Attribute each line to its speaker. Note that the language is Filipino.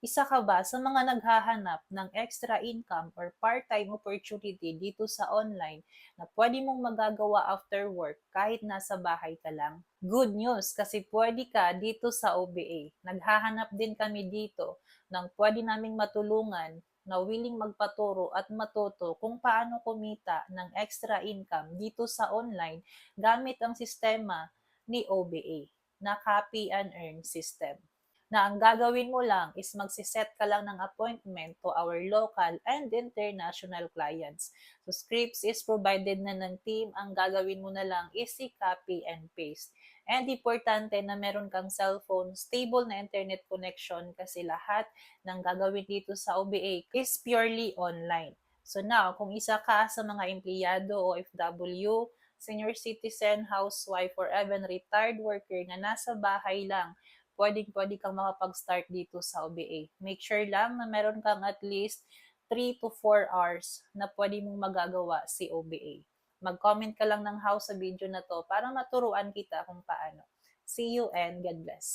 Speaker 1: Isa ka ba sa mga naghahanap ng extra income or part-time opportunity dito sa online na pwede mong magagawa after work kahit nasa bahay ka lang? Good news kasi pwede ka dito sa OBA. Naghahanap din kami dito ng pwede naming matulungan na willing magpaturo at matuto kung paano kumita ng extra income dito sa online gamit ang sistema ni OBA na Copy and Earn System na ang gagawin mo lang is magsiset ka lang ng appointment to our local and international clients. So scripts is provided na ng team, ang gagawin mo na lang is i-copy and paste. And importante na meron kang cellphone, stable na internet connection kasi lahat ng gagawin dito sa OBA is purely online. So now, kung isa ka sa mga empleyado o OFW, senior citizen, housewife, or even retired worker na nasa bahay lang, pwedeng-pwede kang makapag-start dito sa OBA. Make sure lang na meron kang at least 3 to 4 hours na pwede mong magagawa si OBA. Mag-comment ka lang ng how sa video na to para maturuan kita kung paano. See you and God bless.